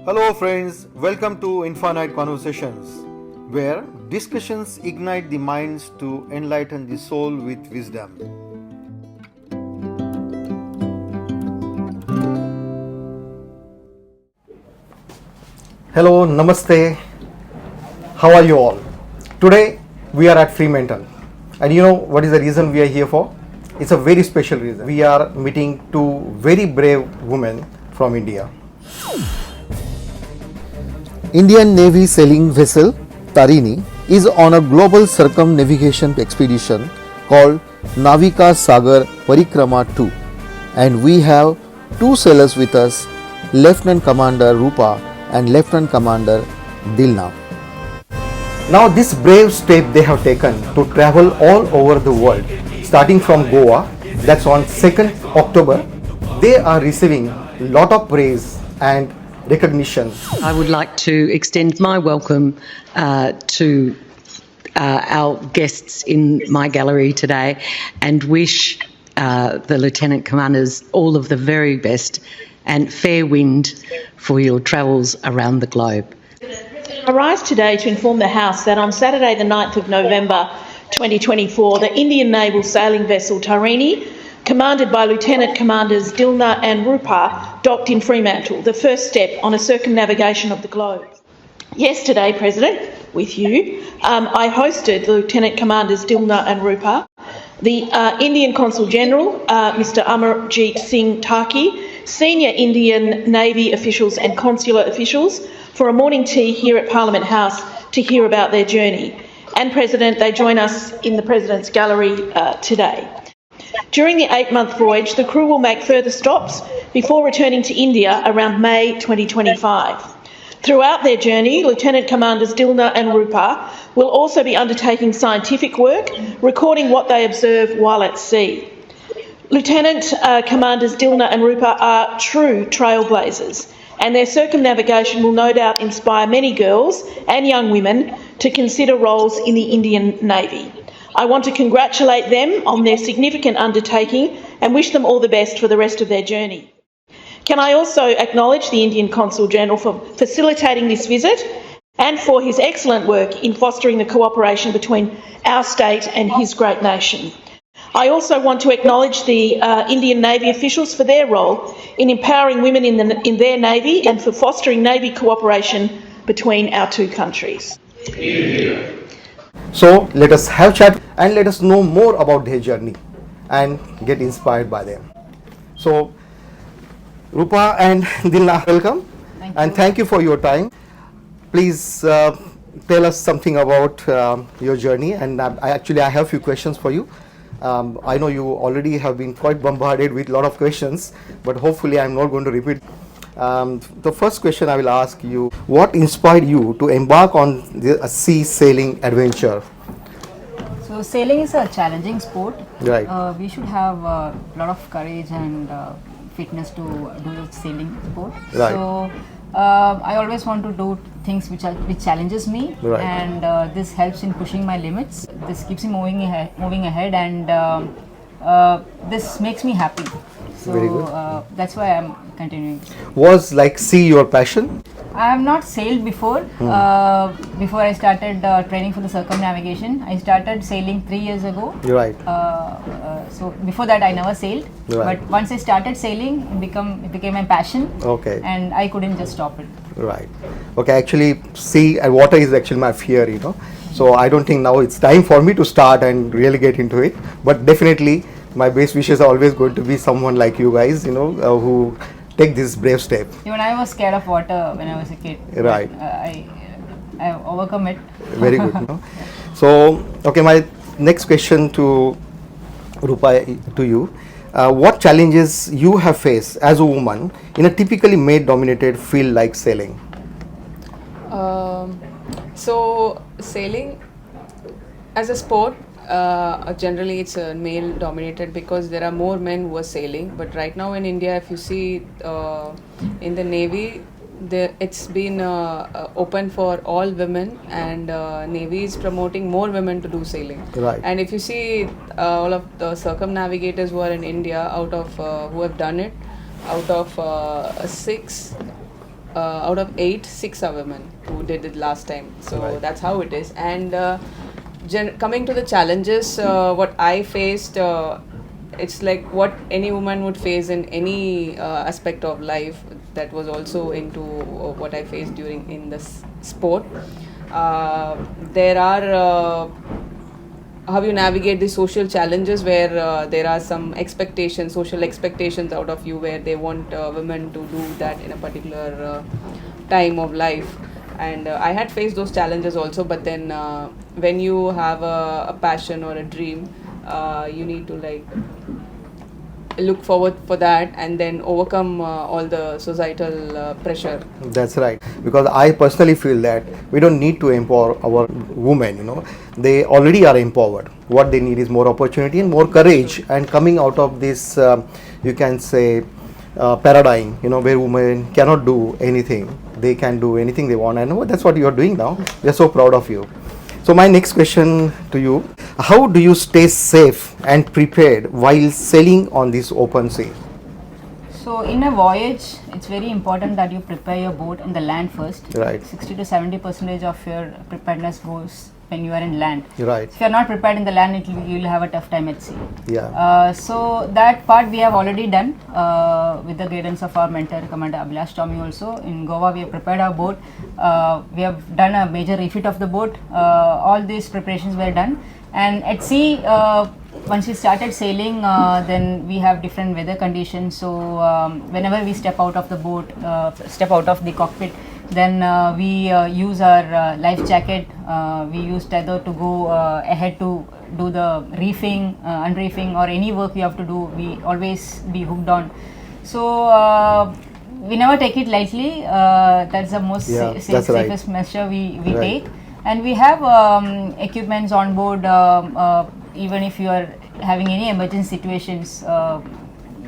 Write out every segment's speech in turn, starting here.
Hello friends, welcome to Infinite Conversations, where discussions ignite the minds to enlighten the soul with wisdom. Hello, namaste. How are you all? Today we are at Fremantle. And you know what is the reason we are here for? It's a very special reason. We are meeting two very brave women from India. Indian Navy sailing vessel Tarini is on a global circumnavigation expedition called Navika Sagar Parikrama 2, and we have two sailors with us, Lieutenant Commander Rupa and Lieutenant Commander Dilna. Now this brave step they have taken to travel all over the world, starting from Goa, that's on 2nd October, they are receiving a lot of praise and recognition. I would like to extend my welcome to our guests in my gallery today and wish the Lieutenant Commanders all of the very best and fair wind for your travels around the globe. I rise today to inform the House that on Saturday the 9th of November 2024, the Indian naval sailing vessel Tarini, commanded by Lieutenant Commanders Dilna and Rupa, docked in Fremantle, the first step on a circumnavigation of the globe. Yesterday, President, with you, I hosted the Lieutenant Commanders Dilna and Rupa, the Indian Consul General, Mr Amarjeet Singh Taki, senior Indian Navy officials and consular officials for a morning tea here at Parliament House to hear about their journey. And President, they join us in the President's Gallery today. During the 8-month voyage, the crew will make further stops before returning to India around May 2025. Throughout their journey, Lieutenant Commanders Dilna and Rupa will also be undertaking scientific work, recording what they observe while at sea. Lieutenant Commanders Dilna and Rupa are true trailblazers, and their circumnavigation will no doubt inspire many girls and young women to consider roles in the Indian Navy. I want to congratulate them on their significant undertaking and wish them all the best for the rest of their journey. Can I also acknowledge the Indian Consul General for facilitating this visit and for his excellent work in fostering the cooperation between our state and his great nation. I also want to acknowledge the Indian Navy officials for their role in empowering women in their Navy and for fostering Navy cooperation between our two countries. So let us have chat and let us know more about their journey and get inspired by them. So Rupa and Dilna, welcome. Thank you for your time. Please tell us something about your journey, and I have a few questions for you. I know you already have been quite bombarded with a lot of questions, but hopefully I'm not going to repeat. The first question I will ask you, what inspired you to embark on a sea sailing adventure? So sailing is a challenging sport. Right. We should have a lot of courage and fitness to do the sailing sport. Right. So I always want to do things which challenges me, right. And this helps in pushing my limits. This keeps me moving ahead, and this makes me happy. So very good. That's why I'm continuing. Was like sea your passion? I have not sailed before. Before I started training for the circumnavigation, I started sailing 3 years ago. You're right. So before that, I never sailed. Right. But once I started sailing, it became my passion. Okay. And I couldn't just stop it. Right. Okay. Actually, sea and water is actually my fear. So I don't think now it's time for me to start and really get into it. But definitely, my best wishes are always going to be someone like you guys, who take this brave step. Even I was scared of water when I was a kid. Right. I overcome it. Very good. So, okay, my next question to Rupa, to you. What challenges you have faced as a woman in a typically male-dominated field like sailing? So sailing as a sport, generally it's male dominated because there are more men who are sailing, but right now in India, if you see in the Navy, it's been open for all women, and Navy is promoting more women to do sailing. Right. And if you see all of the circumnavigators who are in India, out of who have done it, out of 6 out of 8, 6 are women who did it last time. So Right. that's how it is. And coming to the challenges, what I faced, it's like what any woman would face in any aspect of life. That was also into what I faced during in this sport. There are how you navigate the social challenges where there are some expectations, social expectations out of you, where they want women to do that in a particular time of life. And I had faced those challenges also, but then when you have a passion or a dream, you need to like look forward for that and then overcome all the societal pressure. That's right. Because I personally feel that we don't need to empower our women, they already are empowered. What they need is more opportunity and more courage, and coming out of this, you can say, paradigm, where women cannot do anything. They can do anything they want, and that's what you are doing now. We are so proud of you. So my next question to you, how do you stay safe and prepared while sailing on this open sea? So in a voyage, it's very important that you prepare your boat on the land first. Right. 60 to 70% of your preparedness goes when you are in land. Right. If you are not prepared in the land, you will have a tough time at sea. Yeah. So that part we have already done with the guidance of our mentor, Commander Abhilash Tommy. Also in Goa, we have prepared our boat. We have done a major refit of the boat. All these preparations were done. And at sea, once we started sailing, then we have different weather conditions. So whenever we step out of the boat, step out of the cockpit, then we use our life jacket. We use tether to go ahead to do the reefing, unreefing, or any work we have to do. We always be hooked on. So we never take it lightly. That's the most that's right. safest measure we Right. take. And we have equipments on board. Even if you are having any emergency situations,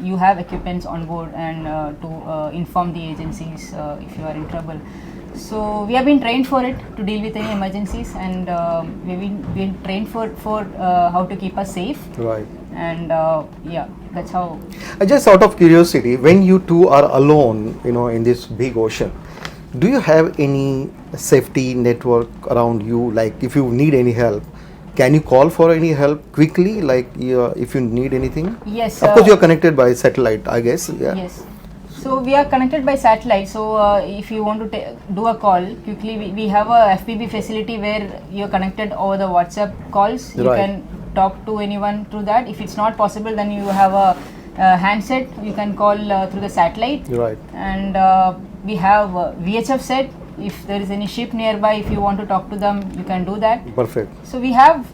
you have equipments on board and to inform the agencies if you are in trouble. So we have been trained for it, to deal with any emergencies, and we've been trained for how to keep us safe. Right. And yeah, that's how. Just out of curiosity, when you two are alone, in this big ocean, do you have any safety network around you? Like, if you need any help, can you call for any help quickly? Like, if you need anything? Yes. Of course, you are connected by satellite, I guess. Yeah. Yes. So we are connected by satellite. So if you want to do a call quickly, we have a FPB facility where you are connected over the WhatsApp calls. You Right. can talk to anyone through that. If it's not possible, then you have a handset. You can call through the satellite. Right. And we have VHF set. If there is any ship nearby, if you want to talk to them, you can do that. Perfect. So we have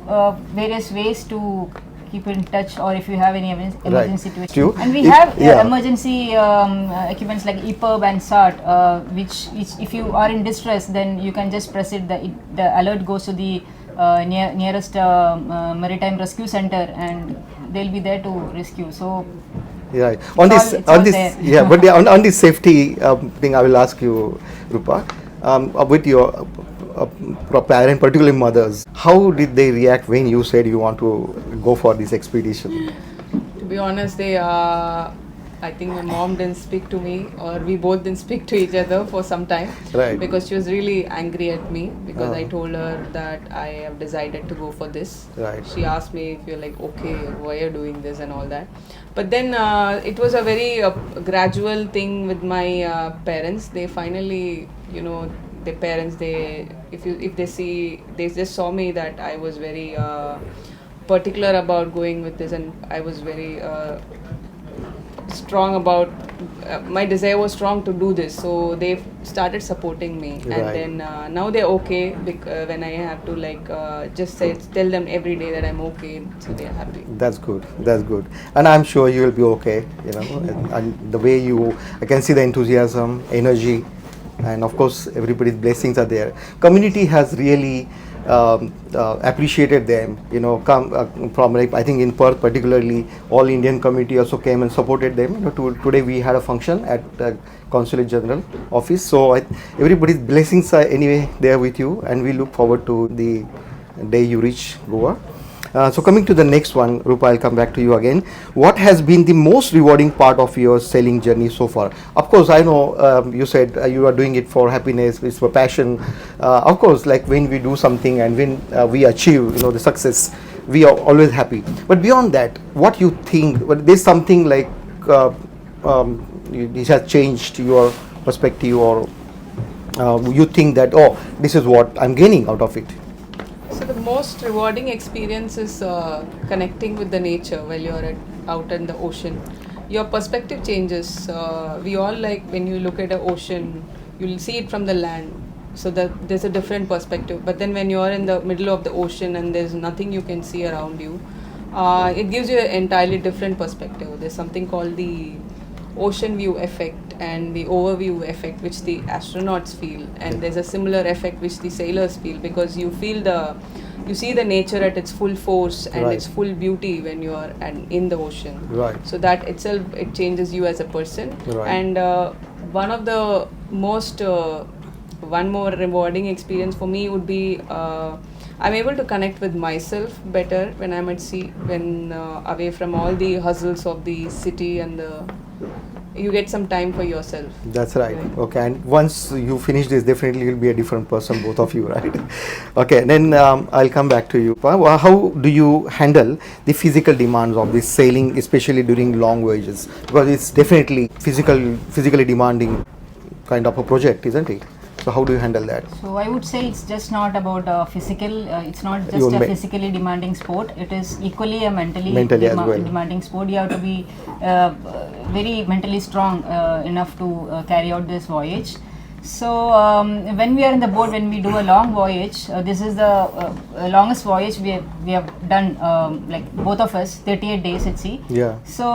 various ways to keep in touch, or if you have any emergency situation. Stu, And we if- have yeah. emergency equipments like EPIRB and SART, which if you are in distress, then you can just press it. The alert goes to the nearest maritime rescue center, and they'll be there to rescue. So Yeah. On this, it's all on this, there. yeah. But on this safety thing, I will ask you, Rupa, with your parent, particularly mothers, how did they react when you said you want to go for this expedition? To be honest, I think my mom didn't speak to me, or we both didn't speak to each other for some time. Right. Because she was really angry at me because I told her that I have decided to go for this. Right. She asked me if you're like, okay, why are you doing this and all that. But then it was a very gradual thing with my parents. They finally, their parents, if they see, they just saw me that I was very particular about going with this, and I was very strong about my desire was strong to do this, so they started supporting me. Right. And then now they're okay when I have to just tell them every day that I'm okay, so they're happy. That's good. That's good. And I'm sure you will be okay. And the way I can see the enthusiasm, energy, and of course everybody's blessings are there. Community has really appreciated them. Come from, like, I think in Perth particularly, all Indian community also came and supported them. Today we had a function at Consulate General office. So everybody's blessings are anyway there with you, and we look forward to the day you reach Goa. So coming to the next one, Rupa, I'll come back to you again. What has been the most rewarding part of your sailing journey so far? Of course, I know you said you are doing it for happiness, it's for passion. Of course, like when we do something and when we achieve, the success, we are always happy. But beyond that, what you think? But there's something like it has changed your perspective, or you think that, oh, this is what I'm gaining out of it. So the most rewarding experience is connecting with the nature while you're out in the ocean. Your perspective changes. We all, like, when you look at the ocean, you'll see it from the land. So that there's a different perspective. But then when you're in the middle of the ocean and there's nothing you can see around you, it gives you an entirely different perspective. There's something called the ocean view effect and the overview effect, which the astronauts feel, and there's a similar effect which the sailors feel, because you see the nature at its full force and its full beauty when you are in the ocean. Right. So that itself, it changes you as a person. Right. And one of the most one more rewarding experience for me would be I'm able to connect with myself better when I'm at sea, when away from all the hustles of the city, and you get some time for yourself. That's right. Okay, and once you finish this, definitely you'll be a different person, both of you, right? Okay, then I'll come back to you. How do you handle the physical demands of this sailing, especially during long voyages? Because it's definitely physically demanding kind of a project, isn't it? So how do you handle that? So I would say it's just not about physical. It's not just You a may- physically demanding sport. It is equally a mentally as well. demanding sport. You have to be very mentally strong enough to carry out this voyage. So when we are in the boat, when we do a long voyage, this is the longest voyage we have done, like both of us, 38 days at sea. Yeah. So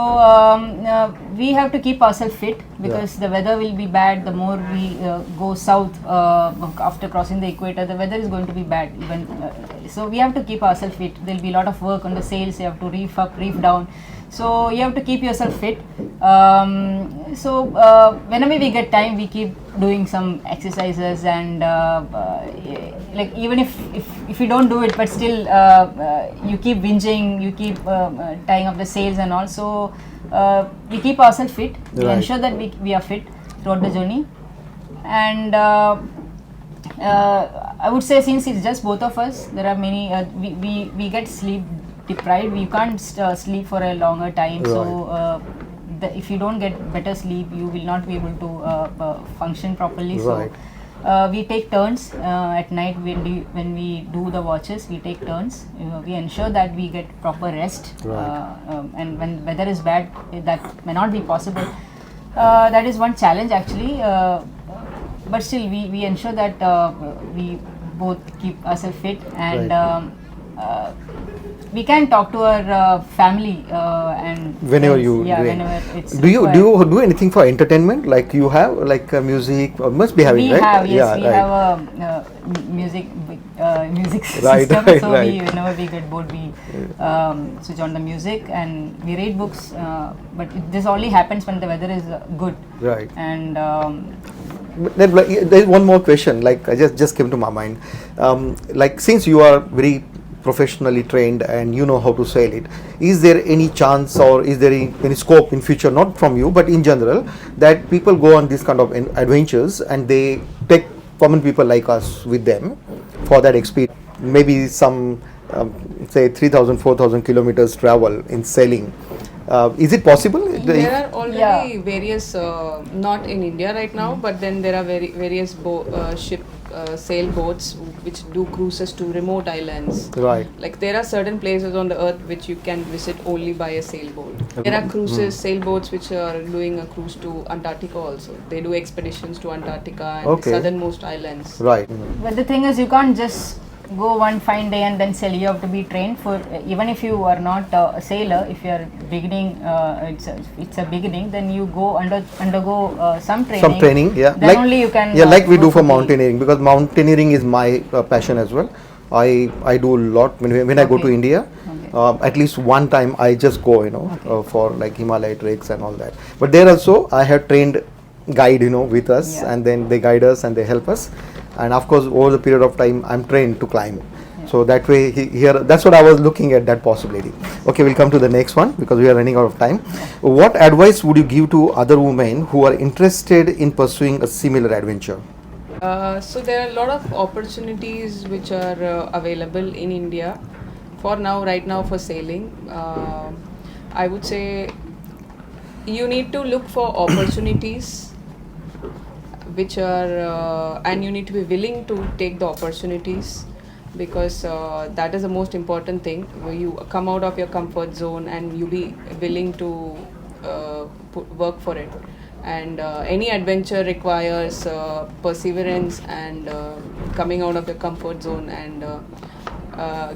we have to keep ourselves fit, because the weather will be bad. The more we go south after crossing the equator, the weather is going to be bad. Even so, we have to keep ourselves fit. There will be a lot of work on the sails. You have to reef up, reef down. So you have to keep yourself fit. Whenever we get time, we keep doing some exercises, and like even if you don't do it, but still you keep whinging, you keep tying up the sails and all. So we keep ourselves fit. We Right. ensure that we are fit throughout the journey. And I would say, since it's just both of us, there are many we get sleep deprived. We can't sleep for a longer time. So if you don't get better sleep, you will not be able to function properly. Right. So we take turns at night when we do the watches. We take turns. We ensure that we get proper rest. Right. And when weather is bad, that may not be possible. That is one challenge, actually. But still, we ensure that we both keep ourselves fit, and Right. We can talk to our family and Whenever friends. you yeah, do it. whenever it's Do you required. do anything for entertainment? Like you have like music, or must be having, We right? have, yes, Yeah, we right. have a music Right, system. right, So right. whenever we get bored, we switch on the music and we read books. But this only happens when the weather is good. Right. And But then, like, there is one more question. Like I just came to my mind. Like since you are very professionally trained and you know how to sail it, is there any chance, or is there any scope in future, not from you but in general, that people go on this kind of adventures and they take common people like us with them for that experience? Maybe some say 3,000, 4,000 kilometers travel in sailing. Is it possible? There are already Yeah. various, not in India right now, but then there are various sailboats which do cruises to remote islands. Right. Like there are certain places on the earth which you can visit only by a sailboat. There are cruises, sailboats which are doing a cruise to Antarctica also. They do expeditions to Antarctica and Okay. the southernmost islands. Right. but the thing is, you can't just go one fine day and then sail. You have to be trained for, even if you are not a sailor, if you are beginning, it's a beginning, then you go undergo some training. Some training, yeah. Then only you can. Yeah, like we go do for the- mountaineering, because mountaineering is my passion as well. I do a lot when I go to Okay. India. Okay. At least one time I just go, for like Himalaya treks and all that. But there also I have trained guide, with us, Yeah. and then they guide us and they help us. And of course, over the period of time, I'm trained to climb. So that way, here, that's what I was looking at, that possibility. Okay, we'll come to the next one because we are running out of time. What advice would you give to other women who are interested in pursuing a similar adventure? So there are a lot of opportunities which are available in India for now, right now, for sailing. I would say you need to look for opportunities which are and you need to be willing to take the opportunities, because that is the most important thing, where you come out of your comfort zone and you be willing to work for it. And any adventure requires perseverance and coming out of your comfort zone and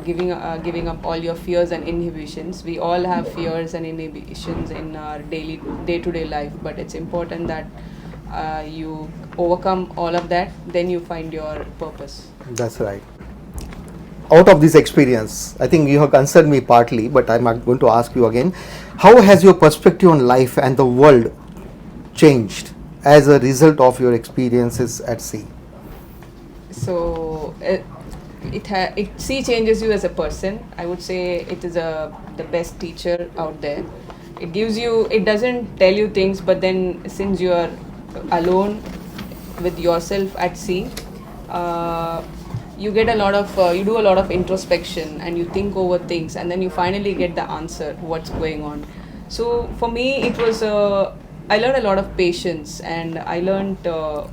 giving up all your fears and inhibitions. We all have fears and inhibitions in our day-to-day life, but it's important that you overcome all of that, then you find your purpose. That's right. Out of this experience, I think you have answered me partly, but I'm going to ask you again. How has your perspective on life and the world changed as a result of your experiences at sea? So sea changes you as a person. I would say it is the best teacher out there. It gives you, it doesn't tell you things, but then since you are alone with yourself at sea, you get a lot of you do a lot of introspection and you think over things, and then you finally get the answer what's going on. So for me it was I learned a lot of patience, and I learned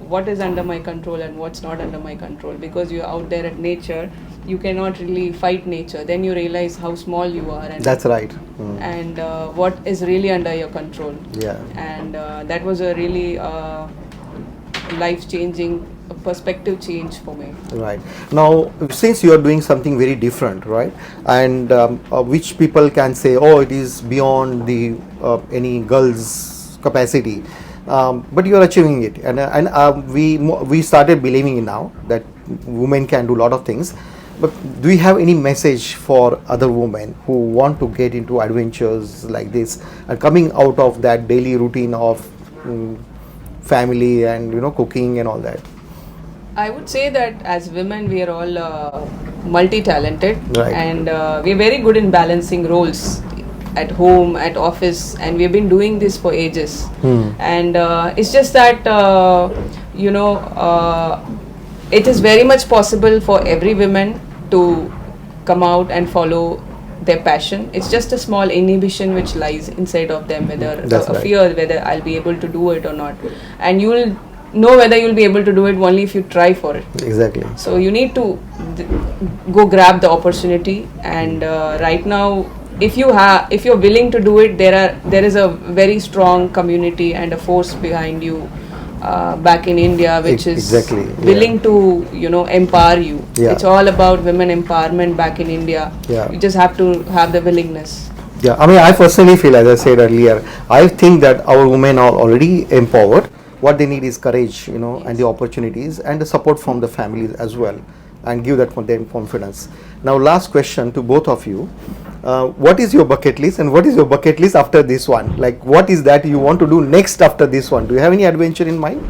what is under my control and what's not under my control, because you're out there at nature, you cannot really fight nature. Then you realize how small you are, and that's right. And what is really under your control. Yeah. And that was a really life-changing perspective change for me. Right. Now, since you are doing something very different, right, and which people can say, oh, it is beyond the any girl's capacity, but you are achieving it, and we started believing in now that women can do a lot of things. But do you have any message for other women who want to get into adventures like this and coming out of that daily routine of family and cooking and all that? I would say that as women we are all multi-talented, right, and we are very good in balancing roles at home, at office, and we have been doing this for ages. And it's just that it is very much possible for every woman to come out and follow their passion. It's just a small inhibition which lies inside of them, whether a fear whether I'll be able to do it or not, and you will know whether you'll be able to do it only if you try for it. Exactly. So you need to go grab the opportunity, and right now if you're willing to do it, there is a very strong community and a force behind you back in India which is willing to empower you. It's all about women empowerment back in India. You just have to have the willingness. Yeah, I mean, I personally feel, as I said earlier, I think that our women are already empowered. What they need is courage, and the opportunities and the support from the families as well, and give that them confidence. Now, last question to both of you. What is your bucket list, and what is your bucket list after this one? Like, what is that you want to do next after this one? Do you have any adventure in mind?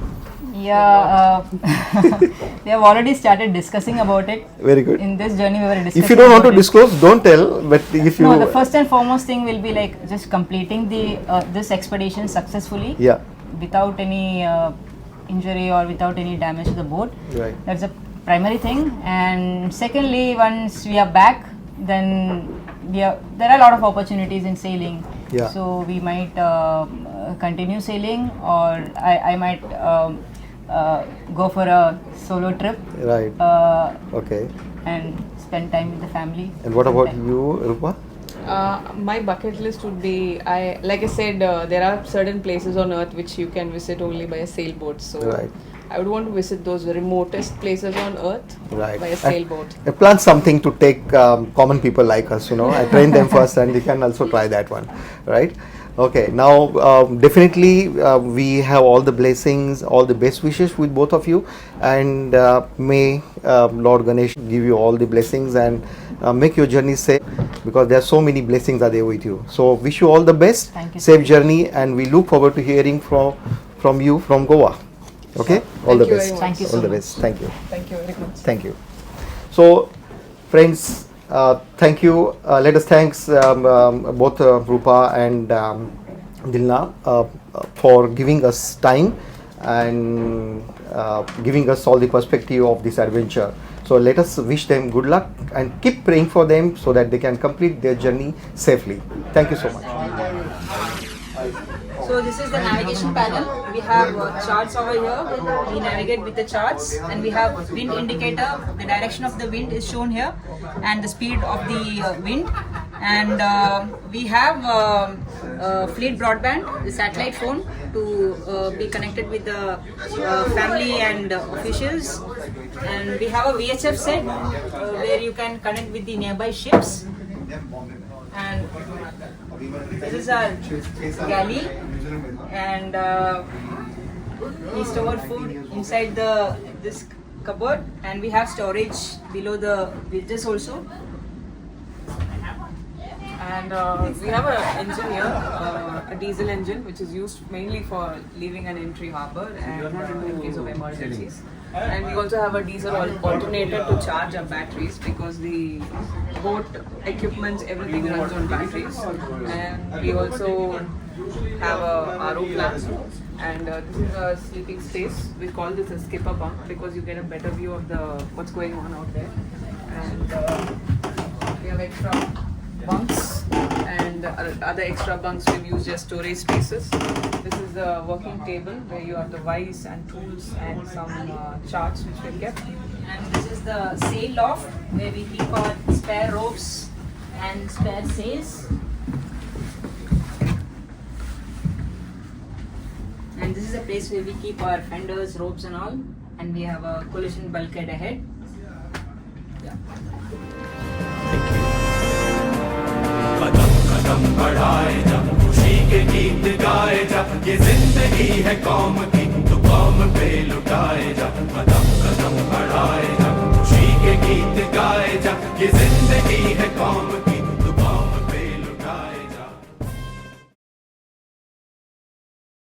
Yeah, we have already started discussing about it. Very good. In this journey we were discussing. If you don't want to disclose, don't tell, but if you... No, the first and foremost thing will be like just completing the this expedition successfully. Yeah. Without any injury or without any damage to the boat. Right. That's the primary thing. And secondly, once we are back, then there are a lot of opportunities in sailing. Yeah. So we might continue sailing, or I might go for a solo trip. Right. Okay. And spend time with the family. And what about you, Rupa? My bucket list would be, like I said, there are certain places on earth which you can visit only by a sailboat. So right. I would want to visit those remotest places on earth by a sailboat. I plan something to take common people like us, I train them first, and they can also try that one, right? Okay, now definitely we have all the blessings, all the best wishes with both of you, and may Lord Ganesh give you all the blessings and make your journey safe, because there are so many blessings are there with you. So wish you all the best, Thank you, safe journey, and we look forward to hearing from you from Goa. Okay, all the best. Thank you so all the much. best. Thank you. Thank you very much. Thank you. So Friends, thank you. Let us thanks both Rupa and Dilna for giving us time and giving us all the perspective of this adventure. So let us wish them good luck and keep praying for them so that they can complete their journey safely. Thank you so much. So this is the navigation panel. We have charts over here. We navigate with the charts, and we have wind indicator. The direction of the wind is shown here, and the speed of the wind. And we have fleet broadband, the satellite phone, to be connected with the family and officials. And we have a VHF set where you can connect with the nearby ships. And this is our galley, and we store food inside this cupboard, and we have storage below the bridges also. And we have an engine here, a diesel engine, which is used mainly for leaving an entry harbour and in case of emergencies. And we also have a diesel alternator to charge our batteries, because the boat equipment, everything runs on batteries. And we also have a RO plant. And this is a sleeping space. We call this a skipper bunk because you get a better view of what's going on out there. And we have extra bunks, and other extra bunks we've used as storage spaces. This is the working table where you have the vice and tools and some charts which we've kept. And this is the sail loft where we keep our spare ropes and spare sails. And this is a place where we keep our fenders, ropes and all. And we have a collision bulkhead ahead. Yeah. कदम बढ़ाए जा, खुशी के गीत गाए जा, ये जिंदगी है कौम की, तो कौम पे लुटाए जा। कदम कदम बढ़ाए जा, खुशी के गीत गाए जा, ये जिंदगी